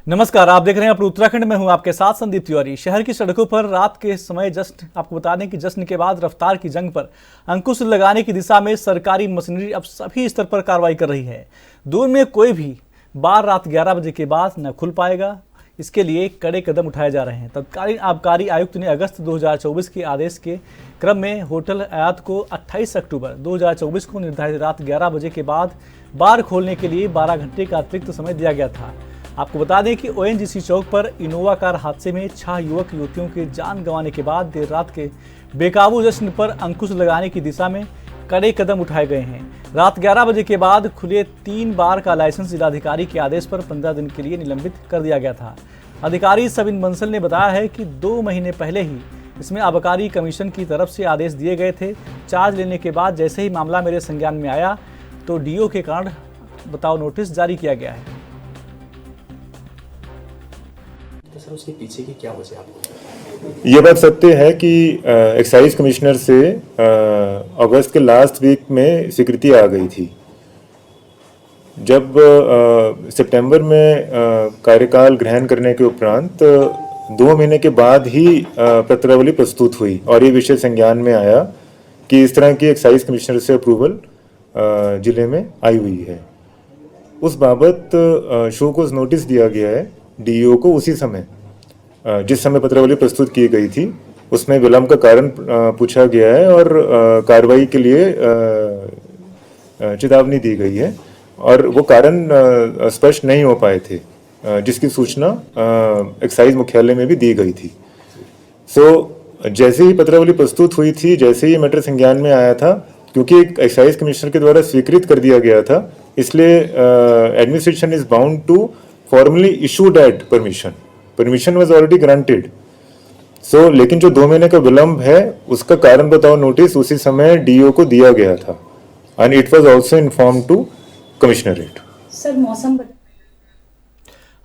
नमस्कार, आप देख रहे हैं अपने उत्तराखंड में हूं आपके साथ संदीप तिवारी। शहर की सड़कों पर रात के समय आपको बता दें कि जश्न के बाद रफ्तार की जंग पर अंकुश लगाने की दिशा में सरकारी मशीनरी अब सभी स्तर पर कार्रवाई कर रही है। दूर में कोई भी बार रात 11 बजे के बाद न खुल पाएगा, इसके लिए कड़े कदम उठाए जा रहे हैं। तत्कालीन आबकारी आयुक्त ने अगस्त 2024 के आदेश के क्रम में होटल हयात को 28 अक्टूबर 2024 को निर्धारित रात 11 बजे के बाद बार खोलने के लिए 12 घंटे का अतिरिक्त समय दिया गया था। आपको बता दें कि ओएनजीसी चौक पर इनोवा कार हादसे में 6 युवक युवतियों के जान गंवाने के बाद देर रात के बेकाबू जश्न पर अंकुश लगाने की दिशा में कड़े कदम उठाए गए हैं। रात 11 बजे के बाद खुले 3 बार का लाइसेंस जिलाधिकारी के आदेश पर 15 दिन के लिए निलंबित कर दिया गया था। अधिकारी सबिन बंसल ने बताया है कि 2 महीने पहले ही इसमें आबकारी कमीशन की तरफ से आदेश दिए गए थे। चार्ज लेने के बाद जैसे ही मामला मेरे संज्ञान में आया तो डीओ के कारण बताओ नोटिस जारी किया गया है। तो सर उसके पीछे की क्या वजह आपको? ये बात सत्य है कि एक्साइज कमिश्नर से अगस्त के लास्ट वीक में स्वीकृति आ गई थी। जब सितंबर में कार्यकाल ग्रहण करने के उपरांत 2 महीने के बाद ही पत्रावली प्रस्तुत हुई और ये विषय संज्ञान में आया कि इस तरह की एक्साइज कमिश्नर से अप्रूवल जिले में आई हुई है। उस बाबत शो कोज नोटिस दिया गया है डीईओ को। उसी समय जिस समय पत्रावली प्रस्तुत की गई थी उसमें विलंब का कारण पूछा गया है और कार्रवाई के लिए चेतावनी दी गई है और वो कारण स्पष्ट नहीं हो पाए थे, जिसकी सूचना एक्साइज मुख्यालय में भी दी गई थी। जैसे ही पत्रावली प्रस्तुत हुई थी, जैसे ही मैटर संज्ञान में आया था, क्योंकि एक एक्साइज कमिश्नर के द्वारा स्वीकृत कर दिया गया था, इसलिए administration is bound to formally issue that permission was already granted। लेकिन जो 2 महीने का विलंब है उसका कारण बताओ नोटिस उसी समय डीओ को दिया गया था and it was also informed to commissionerate. Sir मौसम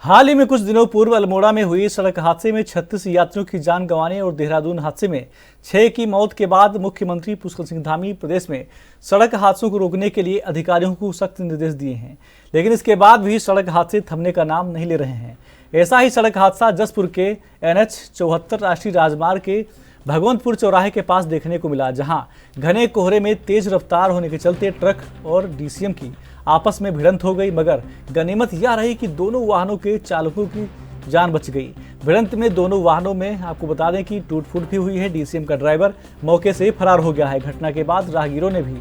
हाल ही में कुछ दिनों पूर्व अल्मोड़ा में हुई सड़क हादसे में 36 यात्रियों की जान गंवाने और देहरादून हादसे में 6 की मौत के बाद मुख्यमंत्री पुष्कर सिंह धामी प्रदेश में सड़क हादसों को रोकने के लिए अधिकारियों को सख्त निर्देश दिए हैं, लेकिन इसके बाद भी सड़क हादसे थमने का नाम नहीं ले रहे हैं। ऐसा ही सड़क हादसा जसपुर के NH 74 राष्ट्रीय राजमार्ग के भगवंतपुर चौराहे के पास देखने को मिला, जहां घने कोहरे में तेज रफ्तार होने के चलते ट्रक और डीसीएम की आपस में भिड़ंत हो गई, मगर गनीमत यह रही कि दोनों वाहनों के चालकों की जान बच गई। भिड़ंत में दोनों वाहनों में आपको बता दें कि टूट-फूट भी हुई है। डीसीएम का ड्राइवर मौके से फरार हो गया है। घटना के बाद राहगीरों ने भी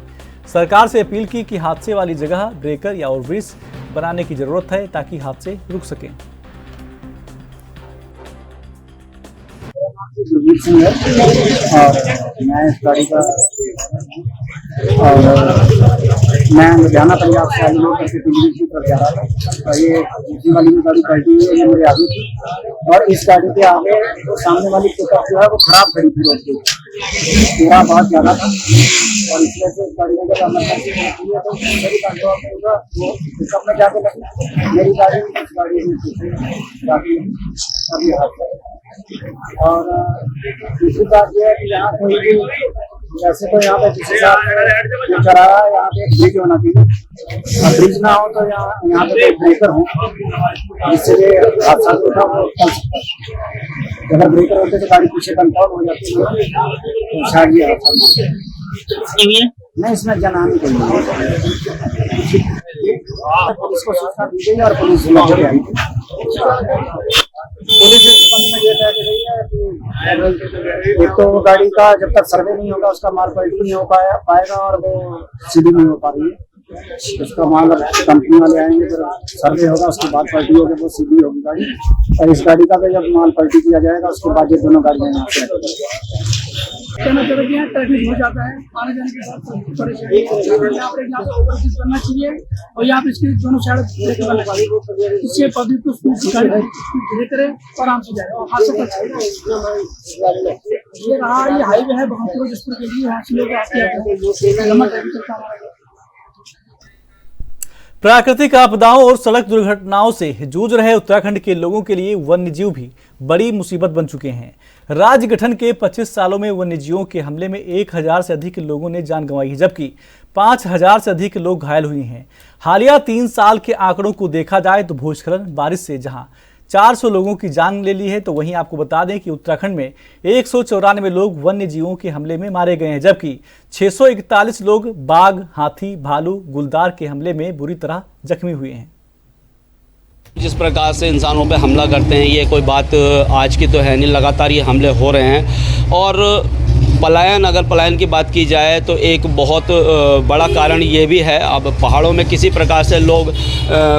सरकार से अपील की कि हादसे वाली जगह ब्रेकर या ओवरब्रिज बनाने की जरूरत है ताकि हादसे रुक सकें। गुरजीत सिंह है और मैं इस गाड़ी का मैं लुधियाना पंजाब से आलू करके पीलीभीत की तरफ जा रहा था और ये दूसरी वाली में गाड़ी पलटी हुई है, ये मेरे आगे थी और इस गाड़ी के आगे तो सामने वाली पिकअप जो है वो खराब खड़ी थी, रोड पे पूरा बहुत ज्यादा था और इस वजह से इस गाड़ी में जब इमरजेंसी होती है तो मेरी कंट्रोल में होगा वो पिकअप में जाके लगी, मेरी गाड़ी इस गाड़ी में पीछे जाके अभी हादसा। और दूसरी बात यह है कि यहाँ कोई भी वैसे तो यहाँ पे जिस हिसाब से जो चला रहा है यहाँ पे एक ब्रिज होना चाहिए और ब्रिज ना हो तो यहाँ पे कोई ब्रेकर हो जिससे ये हादसा जो था वो टल सकता है। अगर ब्रेकर होते तो गाड़ी पीछे कंट्रोल हो जाती है तो शायद ये हादसा नहीं। इसमें जनानी कोई नहीं, पुलिस को सूचना दी गई और पुलिस मौके पे आई थी। पुलिस इस संबंध में ये कह रही है कि एक तो वो गाड़ी का जब तक सर्वे नहीं होगा उसका माल पलटी नहीं हो पाएगा और वो सीधी नहीं हो पा रही है। उसका माल कंपनी वाले आएंगे फिर सर्वे होगा, उसके बाद पलटी होगी वो सीधी होगी गाड़ी और इस गाड़ी का तो जब माल पलटी किया जाएगा उसके बाद ये दोनों गाड़ियाँ यहाँ से ट्रैफिक हो जाता है, आने जाने के बाद परेशानी यहाँ पे ओवरब्रिज बनना चाहिए और यहाँ पे इसके दोनों साइड बनना चाहिए, इससे पब्लिक को धीरे करे और आराम से जाए और हादसा ये रहा। ये हाईवे है बहमपुर जसपुर के लिए, यहाँ से लोग आते प्राकृतिक आपदाओं और सड़क दुर्घटनाओं से जूझ रहे उत्तराखंड के लोगों के लिए वन्यजीव भी बड़ी मुसीबत बन चुके हैं। राज्य गठन के 25 सालों में वन्यजीवों के हमले में 1000 से अधिक लोगों ने जान गंवाई है, जबकि 5000 से अधिक लोग घायल हुए हैं। हालिया 3 साल के आंकड़ों को देखा जाए तो भूस्खलन, बारिश से जहां 400 लोगों की जान ले ली है। तो वहीं आपको बता दें कि उत्तराखंड में 194 लोग वन्य जीवों के हमले में मारे गए हैं, जबकि 641 लोग बाघ, हाथी, भालू, गुलदार के हमले में बुरी तरह जख्मी हुए हैं। जिस प्रकार से इंसानों पे हमला करते हैं, ये कोई बात आज की तो है नहीं, लगातार ये हमले हो रहे हैं। और अगर पलायन की बात की जाए तो एक बहुत बड़ा कारण ये भी है, अब पहाड़ों में किसी प्रकार से लोग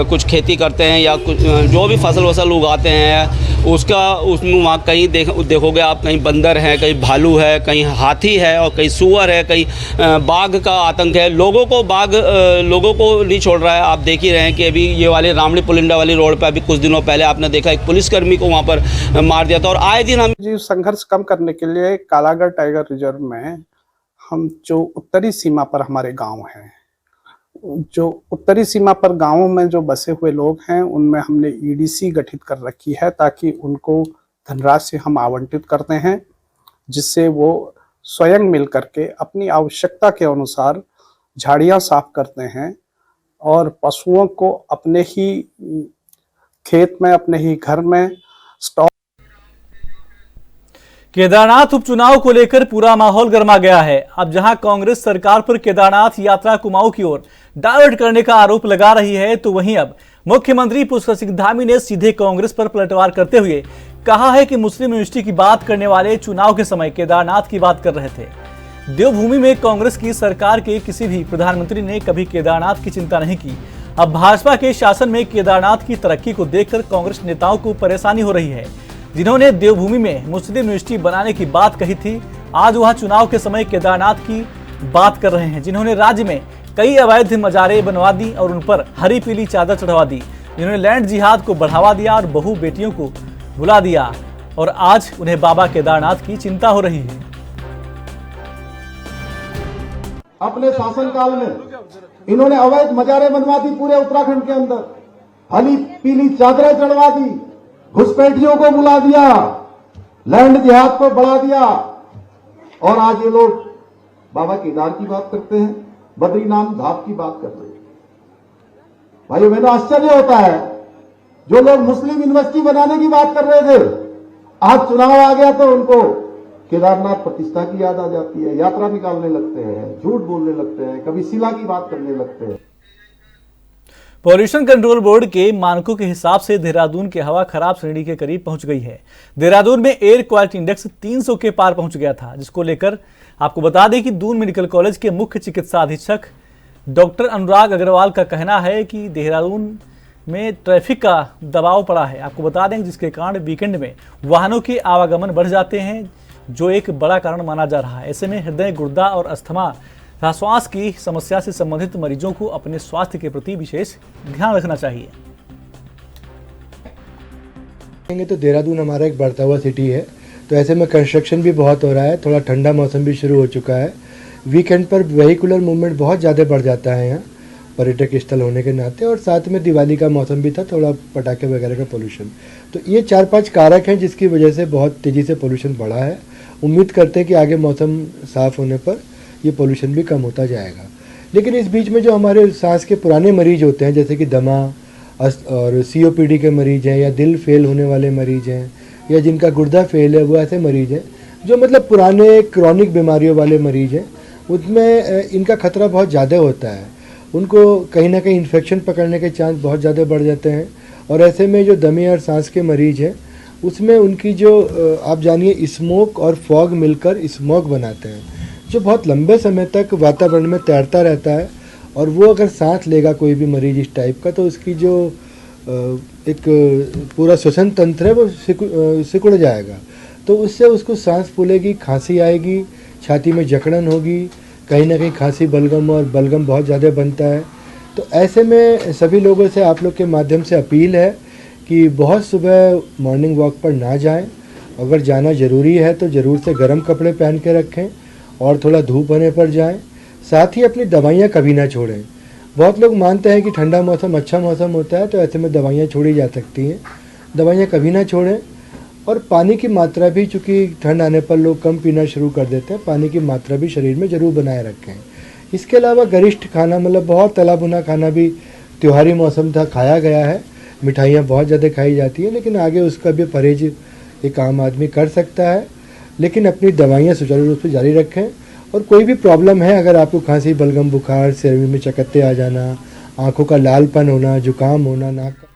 कुछ खेती करते हैं या कुछ जो भी फसल उगाते हैं, उसमें वहाँ कहीं देखोगे आप, कहीं बंदर है, कहीं भालू है, कहीं हाथी है और कहीं सूअर है, कहीं बाघ का आतंक है। लोगों को नहीं छोड़ रहा है। आप देख ही रहे हैं कि अभी ये वाली रामली पुलिंदा वाली रोड पर अभी कुछ दिनों पहले आपने देखा एक पुलिसकर्मी को वहाँ पर मार दिया था। और आए दिन हम जी संघर्ष कम करने के लिए कालागढ़ टाइगर रिजर्व में हम जो उत्तरी सीमा पर हमारे गांव हैं, जो उत्तरी सीमा पर गांवों में जो बसे हुए लोग हैं, उनमें हमने ईडीसी गठित कर रखी है ताकि उनको धनराशि हम आवंटित करते हैं, जिससे वो स्वयं मिल करके अपनी आवश्यकता के अनुसार झाड़ियां साफ करते हैं और पशुओं को अपने ही खेत में, अपने ही घर में स्टॉक। केदारनाथ उपचुनाव को लेकर पूरा माहौल गर्मा गया है। अब जहां कांग्रेस सरकार पर केदारनाथ यात्रा कुमाऊं की ओर डाइवर्ट करने का आरोप लगा रही है, तो वहीं अब मुख्यमंत्री पुष्कर सिंह धामी ने सीधे कांग्रेस पर पलटवार करते हुए कहा है कि मुस्लिम यूनिवर्सिटी की बात करने वाले चुनाव के समय केदारनाथ की बात कर रहे थे। देवभूमि में कांग्रेस की सरकार के किसी भी प्रधानमंत्री ने कभी केदारनाथ की चिंता नहीं की। अब भाजपा के शासन में केदारनाथ की तरक्की को देखकर कांग्रेस नेताओं को परेशानी हो रही है। जिन्होंने देवभूमि में मुस्लिम यूनिवर्सिटी बनाने की बात कही थी, आज वह चुनाव के समय केदारनाथ की बात कर रहे हैं। जिन्होंने राज्य में कई अवैध मजारे बनवा दी और उन पर हरी पीली चादर चढ़वा दी, जिन्होंने लैंड जिहाद को बढ़ावा दिया और बहु बेटियों को भुला दिया, और आज उन्हें बाबा केदारनाथ की चिंता हो रही है। अपने शासनकाल में इन्होंने अवैध मजारे बनवा दी पूरे उत्तराखंड के अंदर, हरी पीली चादरें चढ़वा दी, घुसपैठियों को बुला दिया, लैंड जिहाद को बढ़ा दिया, और आज ये लोग बाबा केदार की बात करते हैं, बद्रीनाथ धाम की बात कर रहे हैं। भाई मैंने आश्चर्य होता है, जो लोग मुस्लिम यूनिवर्सिटी बनाने की बात कर रहे थे, आज चुनाव आ गया तो उनको केदारनाथ प्रतिष्ठा की याद आ जाती है, यात्रा निकालने लगते हैं, झूठ बोलने लगते हैं, कभी शिला की बात करने लगते हैं। पॉल्यूशन कंट्रोल बोर्ड के मानकों के हिसाब से देहरादून की हवा खराब श्रेणी के करीब पहुंच गई है। देहरादून में एयर क्वालिटी इंडेक्स 300 के पार पहुंच गया था, जिसको लेकर आपको बता दें कि दून मेडिकल कॉलेज के मुख्य चिकित्सा अधीक्षक डॉक्टर अनुराग अग्रवाल का कहना है कि देहरादून में ट्रैफिक का दबाव पड़ा है। आपको बता दें जिसके कारण वीकेंड में वाहनों के आवागमन बढ़ जाते हैं, जो एक बड़ा कारण माना जा रहा है। ऐसे में हृदय, गुर्दा और अस्थमा, श्वास की समस्या से संबंधित मरीजों को अपने स्वास्थ्य के प्रति विशेष ध्यान रखना चाहिए। तो देहरादून हमारा एक बढ़ता हुआ सिटी है, तो ऐसे में कंस्ट्रक्शन भी बहुत हो रहा है, थोड़ा ठंडा मौसम भी शुरू हो चुका है। वीकेंड पर वेहिकुलर मूवमेंट बहुत ज़्यादा बढ़ जाता है यहाँ पर्यटक स्थल होने के नाते, और साथ में दिवाली का मौसम भी था, थोड़ा पटाखे वगैरह का पोल्यूशन। तो ये 4-5 कारक हैं जिसकी वजह से बहुत तेज़ी से पोल्यूशन बढ़ा है। उम्मीद करते हैं कि आगे मौसम साफ़ होने पर ये पोल्यूशन भी कम होता जाएगा। लेकिन इस बीच में जो हमारे सांस के पुराने मरीज होते हैं, जैसे कि दमा और COPD के मरीज हैं, या दिल फेल होने वाले मरीज हैं, या जिनका गुर्दा फेल है, वो ऐसे मरीज हैं जो मतलब पुराने क्रॉनिक बीमारियों वाले मरीज हैं, उसमें इनका खतरा बहुत ज़्यादा होता है। उनको कहीं ना कहीं इन्फेक्शन पकड़ने के चांस बहुत ज़्यादा बढ़ जाते हैं। और ऐसे में जो दमे और सांस के मरीज हैं, उसमें उनकी जो आप जानिए स्मोक और फॉग मिलकर स्मोक बनाते हैं, जो बहुत लंबे समय तक वातावरण में तैरता रहता है। और वो अगर सांस लेगा कोई भी मरीज इस टाइप का, तो उसकी जो एक पूरा श्वसन तंत्र है वो सिकुड़ जाएगा। तो उससे उसको सांस फूलेगी, खांसी आएगी, छाती में जकड़न होगी, कहीं ना कहीं खांसी बलगम, और बलगम बहुत ज़्यादा बनता है। तो ऐसे में सभी लोगों से आप लोग के माध्यम से अपील है कि बहुत सुबह मॉर्निंग वॉक पर ना जाएं। अगर जाना ज़रूरी है तो ज़रूर से गर्म कपड़े पहन के रखें और थोड़ा धूप होने पर जाएं। साथ ही अपनी दवाइयाँ कभी ना छोड़ें। बहुत लोग मानते हैं कि ठंडा मौसम अच्छा मौसम होता है, तो ऐसे में दवाइयाँ छोड़ी जा सकती हैं। दवाइयाँ कभी ना छोड़ें। और पानी की मात्रा भी, चूँकि ठंड आने पर लोग कम पीना शुरू कर देते हैं, पानी की मात्रा भी शरीर में ज़रूर बनाए रखें। इसके अलावा गरिष्ठ खाना, मतलब बहुत तला भुना खाना भी त्योहारी मौसम था खाया गया है, मिठाइयाँ बहुत ज़्यादा खाई जाती हैं, लेकिन आगे उसका भी परहेज एक आम आदमी कर सकता है, लेकिन अपनी दवाइयाँ सुचारू रूप से जारी रखें। और कोई भी प्रॉब्लम है, अगर आपको खांसी, बलगम, बुखार, शरीर में चकत्ते आ जाना, आंखों का लालपन होना, जुकाम होना, नाक का।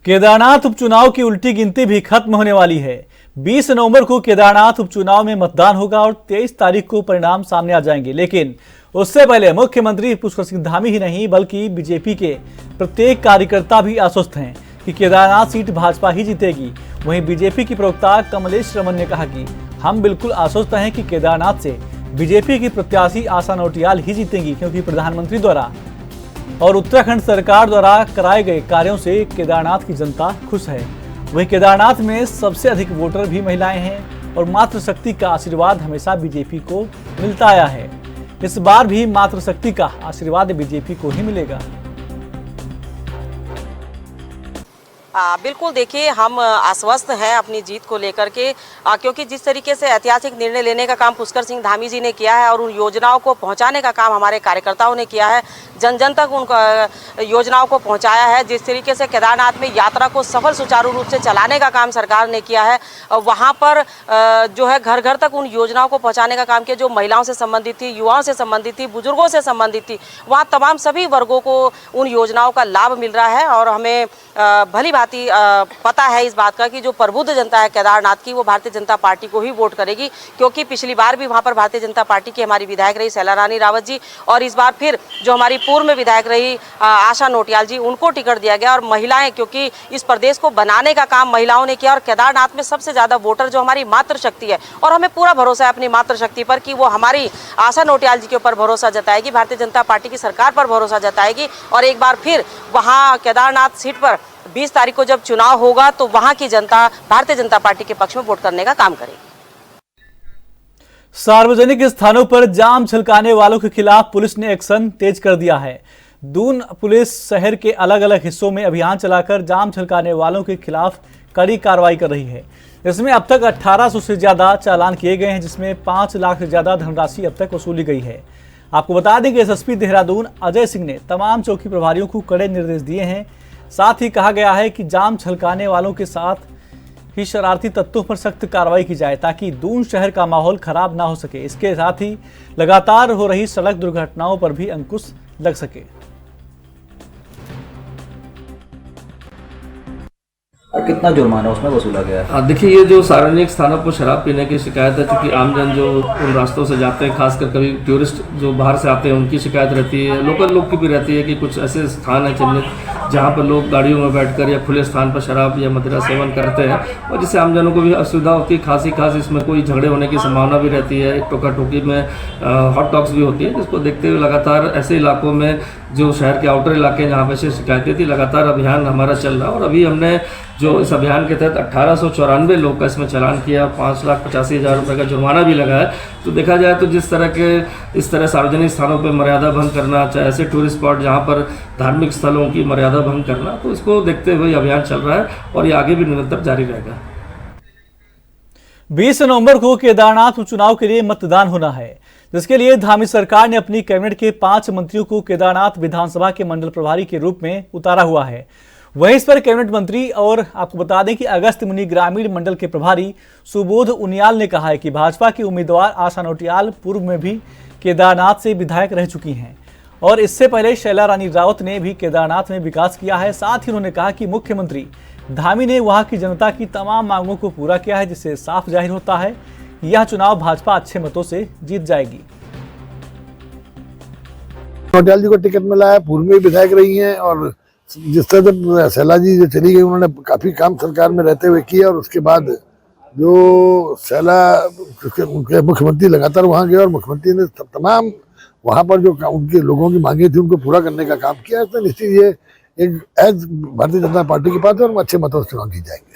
केदारनाथ उपचुनाव की उल्टी गिनती भी खत्म होने वाली है। 20 नवंबर को केदारनाथ उपचुनाव में मतदान होगा और 23 तारीख को परिणाम सामने आ जाएंगे, लेकिन उससे पहले मुख्यमंत्री पुष्कर सिंह धामी ही नहीं बल्कि बीजेपी के प्रत्येक कार्यकर्ता भी आश्वस्त हैं कि केदारनाथ सीट भाजपा ही जीतेगी। वहीं बीजेपी की प्रवक्ता कमलेश रमन ने कहा कि हम बिल्कुल आश्वस्त हैं कि केदारनाथ से बीजेपी की प्रत्याशी आशा नौटियाल ही जीतेंगी, क्योंकि प्रधानमंत्री द्वारा और उत्तराखंड सरकार द्वारा कराए गए कार्यों से केदारनाथ की जनता खुश है। वहीं केदारनाथ में सबसे अधिक वोटर भी महिलाएं हैं और मातृशक्ति का आशीर्वाद हमेशा बीजेपी को मिलता आया है। इस बार भी मातृशक्ति का आशीर्वाद बीजेपी को ही मिलेगा। बिल्कुल, देखिए हम आश्वस्त हैं अपनी जीत को लेकर के, क्योंकि जिस तरीके से ऐतिहासिक निर्णय लेने का काम पुष्कर सिंह धामी जी ने किया है और उन योजनाओं को पहुंचाने का काम हमारे कार्यकर्ताओं ने किया है, जन जन तक उन योजनाओं को पहुंचाया है। जिस तरीके से केदारनाथ में यात्रा को सफल सुचारू रूप से चलाने का काम सरकार ने किया है, वहाँ पर जो है घर घर तक उन योजनाओं को पहुँचाने का काम किया, जो महिलाओं से संबंधित थी, युवाओं से संबंधित थी, बुजुर्गों से संबंधित थी, वहाँ तमाम सभी वर्गों को उन योजनाओं का लाभ मिल रहा है। और हमें भली भांति पता है इस बात का कि जो प्रबुद्ध जनता है केदारनाथ की, वो भारतीय जनता पार्टी को ही वोट करेगी, क्योंकि पिछली बार भी वहाँ पर भारतीय जनता पार्टी की हमारी विधायक रही शैला रानी रावत जी, और इस बार फिर जो हमारी पूर्व में विधायक रही आशा नौटियाल जी, उनको टिकट दिया गया। और महिलाएं, क्योंकि इस प्रदेश को बनाने का काम महिलाओं ने किया, और केदारनाथ में सबसे ज्यादा वोटर जो हमारी मातृशक्ति है, और हमें पूरा भरोसा है अपनी मातृशक्ति पर कि वो हमारी आशा नौटियाल जी के ऊपर भरोसा जताएगी, भारतीय जनता पार्टी की सरकार पर भरोसा जताएगी, और एक बार फिर वहाँ केदारनाथ सीट पर 20 तारीख को जब चुनाव होगा तो वहां की जनता भारतीय जनता पार्टी के पक्ष में वोट करने का काम करेगी। सार्वजनिक स्थानों पर जाम छलकाने वालों के खिलाफ पुलिस ने एक्शन तेज कर दिया है। दून पुलिस शहर के अलग अलग हिस्सों में अभियान चलाकर जाम छलकाने वालों के खिलाफ कड़ी कार्रवाई कर रही है। इसमें अब तक 1800 से ज्यादा चालान किए गए हैं, जिसमें 5 लाख से ज्यादा धनराशि अब तक वसूली गई है। आपको बता दें कि एसएसपी देहरादून अजय सिंह ने तमाम चौकी प्रभारियों को कड़े निर्देश दिए हैं। साथ ही कहा गया है कि जाम छलकाने वालों के साथ ही शरारती तत्वों पर सख्त कार्रवाई की जाए, ताकि दून शहर का माहौल खराब ना हो सके। इसके साथ ही लगातार हो रही सड़क दुर्घटनाओं पर भी अंकुश लग सके। और कितना जुर्माना उसमें वसूला गया है? देखिए, ये जो सार्वजनिक स्थानों पर शराब पीने की शिकायत है, चूँकि आमजन जो उन रास्तों से जाते हैं, खासकर कभी टूरिस्ट जो बाहर से आते हैं, उनकी शिकायत रहती है, लोकल लोग की भी रहती है कि कुछ ऐसे स्थान हैं चिन्हित जहाँ पर लोग गाड़ियों में बैठकर या खुले स्थान पर शराब या मदिरा सेवन करते हैं, और जिससे आमजनों को भी असुविधा होती है। खास इसमें कोई झगड़े होने की संभावना भी रहती है, टोका टोकी में हॉट टॉक्स भी होती है, जिसको देखते हुए लगातार ऐसे इलाकों में जो शहर के आउटर इलाके जहाँ पे से शिकायतें थी, लगातार अभियान हमारा चल रहा है। और अभी हमने जो इस अभियान के तहत 1894 लोग का इसमें चालान किया, 5,85,000 रुपये का जुर्माना भी लगा है। तो देखा जाए तो जिस तरह के इस तरह सार्वजनिक स्थानों पर मर्यादा भंग करना, चाहे ऐसे टूरिस्ट स्पॉट जहाँ पर धार्मिक स्थलों की मर्यादा भंग करना, तो इसको देखते हुए अभियान चल रहा है और ये आगे भी निरंतर जारी रहेगा। 20 नवंबर को केदारनाथ उपचुनाव के लिए मतदान होना है, जिसके लिए धामी सरकार ने अपनी कैबिनेट के 5 मंत्रियों को केदारनाथ विधानसभा के मंडल प्रभारी के रूप में उतारा हुआ है। वहीं इस पर कैबिनेट मंत्री और आपको बता दें कि अगस्त मुनि ग्रामीण मंडल के प्रभारी सुबोध उनियाल ने कहा है कि भाजपा की उम्मीदवार आशा नौटियाल पूर्व में भी केदारनाथ से विधायक रह चुकी हैं और इससे पहले शैला रानी रावत ने भी केदारनाथ में विकास किया है। साथ ही उन्होंने कहा कि मुख्यमंत्री धामी ने वहां की जनता की तमाम मांगों को पूरा किया है, जिससे साफ जाहिर होता है यह चुनाव भाजपा अच्छे मतों से जीत जाएगी। नौटियाल जी को टिकट मिला है, पूर्व में विधायक रही हैं और जिस तरह जब शैला जी जो चली गई, उन्होंने काफी काम सरकार में रहते हुए किया और उसके बाद जो शैला उनके मुख्यमंत्री लगातार वहां गए और मुख्यमंत्री ने तमाम वहां पर जो उनके लोगों की मांगे थी उनको पूरा करने का काम किया। तो निश्चित ये एक एज भारतीय जनता पार्टी के पास और अच्छे मतों से चुनाव की जाएंगे।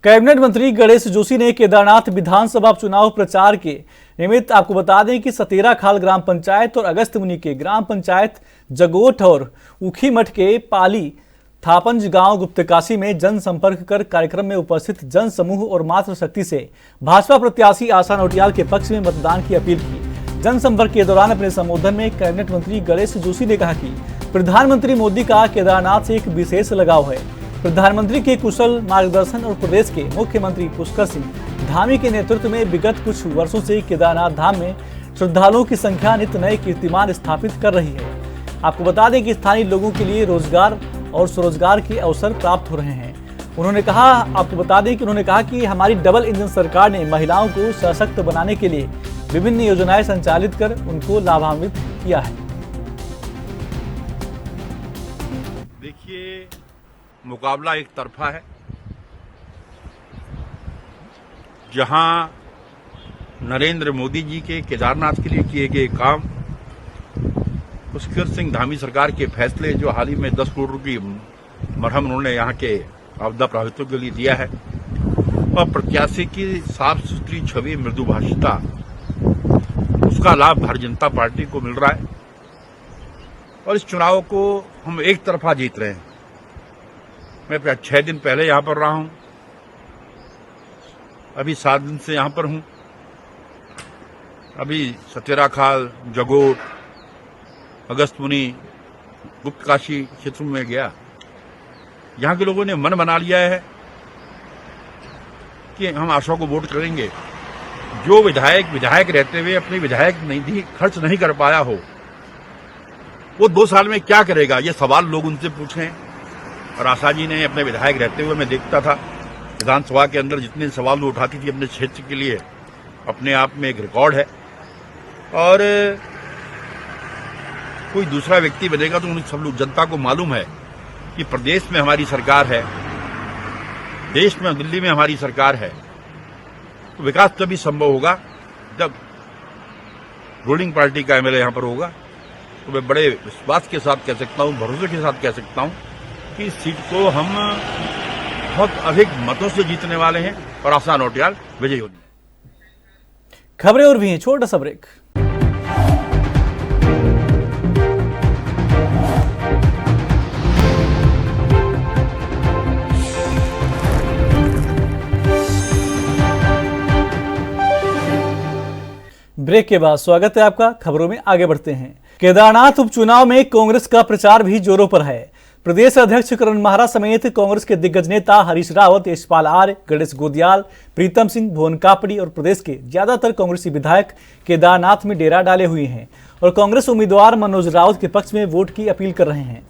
कैबिनेट मंत्री गणेश जोशी ने केदारनाथ विधानसभा चुनाव प्रचार के निमित्त आपको बता दें कि सतेरा खाल ग्राम पंचायत और अगस्त मुनि के ग्राम पंचायत जगोट और उखीमठ के पाली थापंज गांव गुप्तकाशी में जनसंपर्क कर कार्यक्रम में उपस्थित जन समूह और मातृशक्ति से भाजपा प्रत्याशी आशा नौटियाल के पक्ष में मतदान की अपील की। जनसंपर्क के दौरान अपने संबोधन में कैबिनेट मंत्री गणेश जोशी ने कहा कि प्रधानमंत्री मोदी का केदारनाथ से एक विशेष लगाव है। प्रधानमंत्री के कुशल मार्गदर्शन और प्रदेश के मुख्यमंत्री पुष्कर सिंह धामी के नेतृत्व में विगत कुछ वर्षों से केदारनाथ धाम में श्रद्धालुओं की संख्या नित्य नए कीर्तिमान स्थापित कर रही है। आपको बता दें कि स्थानीय लोगों के लिए रोजगार और स्वरोजगार के अवसर प्राप्त हो रहे हैं। उन्होंने कहा कि हमारी डबल इंजन सरकार ने महिलाओं को सशक्त बनाने के लिए विभिन्न योजनाएं संचालित कर उनको लाभान्वित किया है। देखिए, मुकाबला एक तरफा है। जहां नरेंद्र मोदी जी के केदारनाथ के लिए किए गए काम, पुष्कर सिंह धामी सरकार के फैसले जो हाल ही में 10 करोड़ रुपये मरहम उन्होंने यहाँ के आपदा प्रभावितों के लिए दिया है, और प्रत्याशी की साफ सुथरी छवि, मृदुभाषिता, उसका लाभ भारतीय जनता पार्टी को मिल रहा है। और इस चुनाव को हम एक तरफा जीत रहे हैं। मैं 6 दिन पहले यहाँ पर रहा हूँ, अभी 7 दिन से यहाँ पर हूँ। अभी सतेरा खाल, जगोट, अगस्त मुनि, गुप्त काशी क्षेत्र में गया। यहाँ के लोगों ने मन बना लिया है कि हम आशा को वोट करेंगे। जो विधायक रहते हुए अपनी विधायक निधि खर्च नहीं कर पाया हो, वो 2 साल में क्या करेगा, ये सवाल लोग उनसे पूछें। और आशा जी ने अपने विधायक रहते हुए, मैं देखता था विधानसभा के अंदर जितने सवाल वो उठाती थी अपने क्षेत्र के लिए, अपने आप में एक रिकॉर्ड है। और कोई दूसरा व्यक्ति बनेगा तो उन सब लोग, जनता को मालूम है कि प्रदेश में हमारी सरकार है, देश में, दिल्ली में हमारी सरकार है। तो विकास तभी संभव होगा जब रूलिंग पार्टी का एमएलए यहाँ पर होगा। तो मैं बड़े विश्वास के साथ कह सकता हूँ, भरोसे के साथ कह सकता हूँ कि इस सीट को हम बहुत अधिक मतों से जीतने वाले हैं और आशा नौटियाल विजयी होगी। खबरें और भी हैं, छोटा सा ब्रेक। ब्रेक के बाद स्वागत है आपका। खबरों में आगे बढ़ते हैं। केदारनाथ उपचुनाव में कांग्रेस का प्रचार भी जोरों पर है। प्रदेश अध्यक्ष करण माहरा समेत कांग्रेस के दिग्गज नेता हरीश रावत, यशपाल आर्य, गणेश गोदियाल, प्रीतम सिंह, भुवन कापड़ी और प्रदेश के ज्यादातर कांग्रेसी विधायक केदारनाथ में डेरा डाले हुए हैं और कांग्रेस उम्मीदवार मनोज राउत के पक्ष में वोट की अपील कर रहे हैं।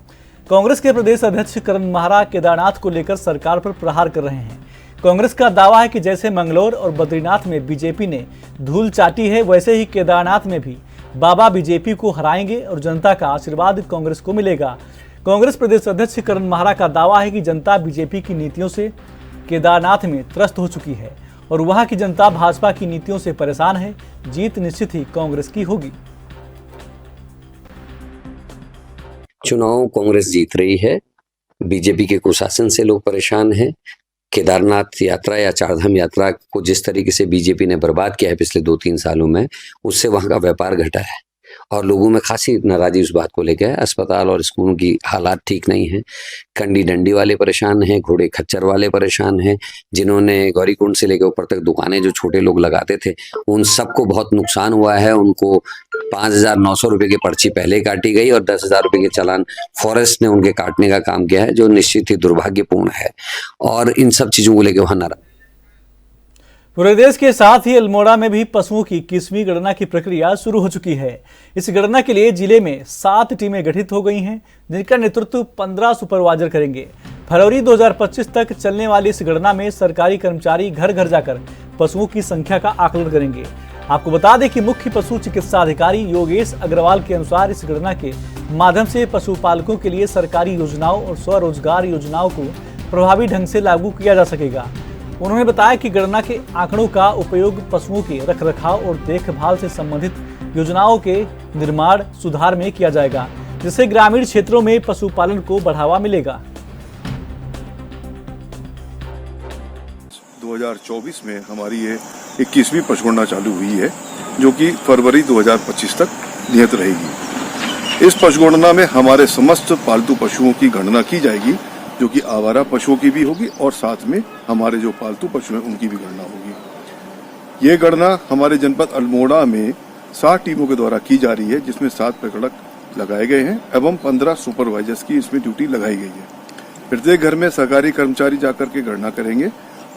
कांग्रेस के प्रदेश अध्यक्ष करण माहरा केदारनाथ को लेकर सरकार पर प्रहार कर रहे हैं। कांग्रेस का दावा है कि जैसे मंगलौर और बद्रीनाथ में बीजेपी ने धूल चाटी है, वैसे ही केदारनाथ में भी बाबा बीजेपी को हराएंगे और जनता का आशीर्वाद कांग्रेस को मिलेगा। कांग्रेस प्रदेश अध्यक्ष करण माहरा का दावा है कि जनता बीजेपी की नीतियों से केदारनाथ में त्रस्त हो चुकी है और वहां की जनता भाजपा की नीतियों से परेशान है। जीत निश्चित ही कांग्रेस की होगी। चुनाव कांग्रेस जीत रही है। बीजेपी के कुशासन से लोग परेशान हैं। केदारनाथ यात्रा या चारधाम यात्रा को जिस तरीके से बीजेपी ने बर्बाद किया है पिछले 2-3 सालों में, उससे वहां का व्यापार घटा है और लोगों में खासी नाराजगी उस बात को लेकर है। अस्पताल और स्कूलों की हालात ठीक नहीं है। कंडी डंडी वाले परेशान हैं, घोड़े खच्चर वाले परेशान हैं, जिन्होंने गौरीकुंड से लेकर ऊपर तक दुकानें जो छोटे लोग लगाते थे, उन सबको बहुत नुकसान हुआ है। उनको 5,900 रुपये की पर्ची पहले काटी गई और 10,000 रुपये के चालान फॉरेस्ट ने उनके काटने का काम किया है, जो निश्चित ही दुर्भाग्यपूर्ण है। और इन सब चीजों को लेकर वहां नाराज। पूरे देश के साथ ही अल्मोड़ा में भी पशुओं की 21वीं गणना की प्रक्रिया शुरू हो चुकी है। इस गणना के लिए जिले में 7 टीमें गठित हो गई हैं, जिनका नेतृत्व 15 सुपरवाइजर करेंगे। फरवरी 2025 तक चलने वाली इस गणना में सरकारी कर्मचारी घर घर जाकर पशुओं की संख्या का आकलन करेंगे। आपको बता दें कि मुख्य पशु चिकित्सा अधिकारी योगेश अग्रवाल के अनुसार इस गणना के माध्यम से पशुपालकों के लिए सरकारी योजनाओं और स्वरोजगार योजनाओं को प्रभावी ढंग से लागू किया जा सकेगा। उन्होंने बताया कि गणना के आंकड़ों का उपयोग पशुओं के रखरखाव और देखभाल से संबंधित योजनाओं के निर्माण सुधार में किया जाएगा, जिससे ग्रामीण क्षेत्रों में पशुपालन को बढ़ावा मिलेगा। 2024 में हमारी ये 21वीं पशुगणना चालू हुई है, जो कि फरवरी 2025 तक नियत रहेगी। इस पशुगणना में हमारे समस्त पालतू पशुओं की गणना की जाएगी, जो कि आवारा पशुओं की भी होगी और साथ में हमारे जो पालतू पशु हैं उनकी भी गणना होगी। ये गणना हमारे जनपद अल्मोड़ा में 7 टीमों के द्वारा की जा रही है, जिसमें 7 प्रखंड लगाए गए हैं एवं 15 सुपरवाइजर्स की इसमें ड्यूटी लगाई गई है। प्रत्येक घर में सरकारी कर्मचारी जाकर के गणना करेंगे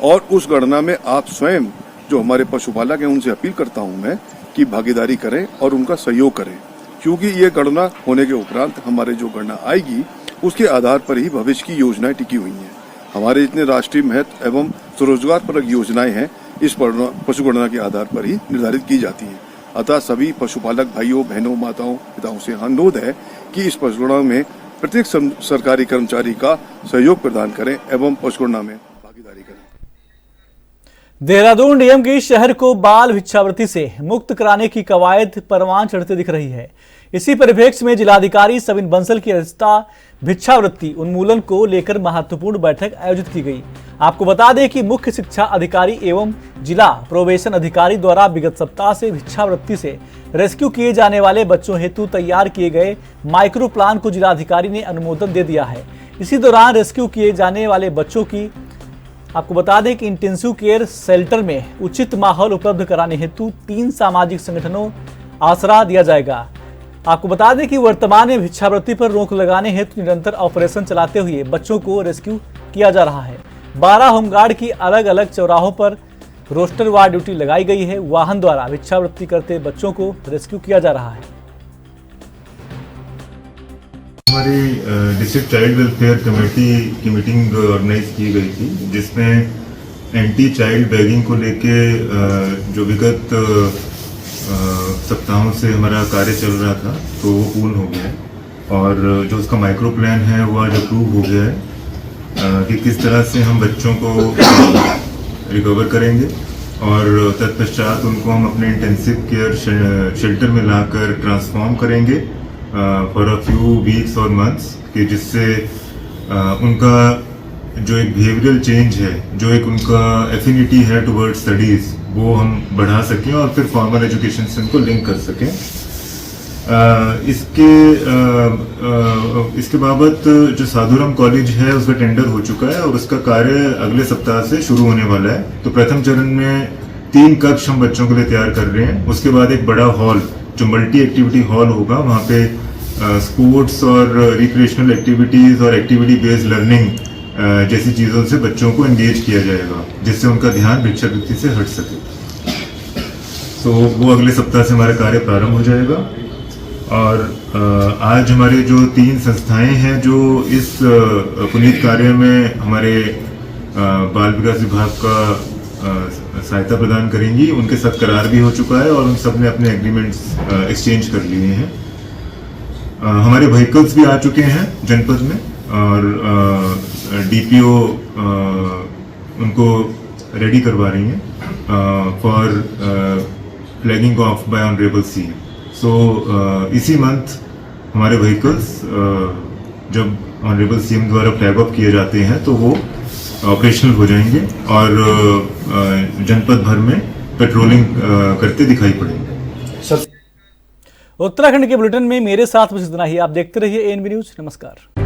और उस गणना में आप स्वयं जो हमारे पशुपालक हैं उनसे अपील करता हूं मैं कि भागीदारी करें और उनका सहयोग करें, क्योंकि ये गणना होने के उपरांत हमारे जो गणना आएगी उसके आधार पर ही भविष्य की योजनाएं टिकी हुई हैं। हमारे इतने राष्ट्रीय महत्व एवं स्वरोजगार परक योजनाएं हैं इस पशुगणना के आधार पर ही निर्धारित की जाती हैं। अतः सभी पशुपालक भाइयों बहनों माताओं पिताओं से अनुरोध है कि इस पशुगणना में प्रत्येक सरकारी कर्मचारी का सहयोग प्रदान करें एवं पशुगणना में भागीदारी करें। देहरादून डीएम की शहर को बाल भिक्षावृत्ति से मुक्त कराने की कवायद परवान चढ़ते दिख रही है। इसी परिप्रेक्ष्य में जिलाधिकारी सविन बंसल की अध्यक्षता भिक्षावृत्ति उन्मूलन को लेकर महत्वपूर्ण बैठक आयोजित की गई। आपको बता दें कि मुख्य शिक्षा अधिकारी एवं जिला प्रोबेशन अधिकारी द्वारा विगत सप्ताह से भिक्षावृत्ति से रेस्क्यू किए जाने वाले बच्चों हेतु तैयार किए गए माइक्रो प्लान को जिलाधिकारी ने अनुमोदन दे दिया है। इसी दौरान रेस्क्यू किए जाने वाले बच्चों की आपको बता दें कि इंटेंसिव केयर शेल्टर में उचित माहौल उपलब्ध कराने हेतु 3 सामाजिक संगठनों आसरा दिया जाएगा। आपको बता दें कि वर्तमान में भिक्षावृत्ति पर रोक लगाने हेतु निरंतर ऑपरेशन चलाते हुए बच्चों को रेस्क्यू किया जा रहा है। 12 होमगार्ड की अलग अलग चौराहों पर रोस्टर वार ड्यूटी लगाई गई है। वाहन द्वारा भिक्षावृत्ति करते बच्चों को रेस्क्यू किया जा रहा है। हमारी डिस्ट्रिक्ट चाइल्ड वेलफेयर कमेटी की मीटिंग ऑर्गेनाइज की गई थी, जिसमें एंटी चाइल्ड बैगिंग को लेके जो विगत सप्ताहों से हमारा कार्य चल रहा था तो वो पूर्ण हो गया है और जो उसका माइक्रो प्लान है वो आज अप्रूव हो गया है कि किस तरह से हम बच्चों को रिकवर करेंगे और तत्पश्चात उनको हम अपने इंटेंसिव केयर शेल्टर में लाकर ट्रांसफॉर्म करेंगे फॉर अ फ्यू वीक्स और मंथ्स, कि जिससे उनका जो एक बिहेवियरल चेंज है, जो एक उनका एफिनिटी है टुवर्ड स्टडीज़, वो हम बढ़ा सकें और फिर फॉर्मल एजुकेशन से उनको लिंक कर सकें। इसके बाबत जो साधुराम कॉलेज है उसका टेंडर हो चुका है और उसका कार्य अगले सप्ताह से शुरू होने वाला है। तो प्रथम चरण में 3 कक्ष हम बच्चों के लिए तैयार कर रहे हैं। उसके बाद एक बड़ा हॉल जो मल्टी एक्टिविटी हॉल होगा, वहाँ पे स्पोर्ट्स और रिक्रिएशनल एक्टिविटीज़ और एक्टिविटी बेस्ड लर्निंग जैसी चीज़ों से बच्चों को एंगेज किया जाएगा, जिससे उनका ध्यान भिक्षावृत्ति से हट सके। तो वो अगले सप्ताह से हमारा कार्य प्रारंभ हो जाएगा। और आज हमारे जो 3 संस्थाएं हैं जो इस पुनीत कार्य में हमारे बाल विकास विभाग का सहायता प्रदान करेंगी, उनके साथ करार भी हो चुका है और उन सब ने अपने एग्रीमेंट्स एक्सचेंज कर लिए हैं। हमारे व्हीकल्स भी आ चुके हैं जनपद में और डीपीओ उनको रेडी करवा रही हैं for flagging off by honourable CM. So इसी मंथ हमारे व्हीकल्स जब ऑनरेबल सीएम द्वारा फ्लैग ऑफ किए जाते हैं तो वो ऑपरेशनल हो जाएंगे और जनपद भर में पेट्रोलिंग करते दिखाई पड़ेंगे। उत्तराखंड के बुलेटिन में मेरे साथ बस इतना ही। आप देखते रहिए एएनबी न्यूज। नमस्कार।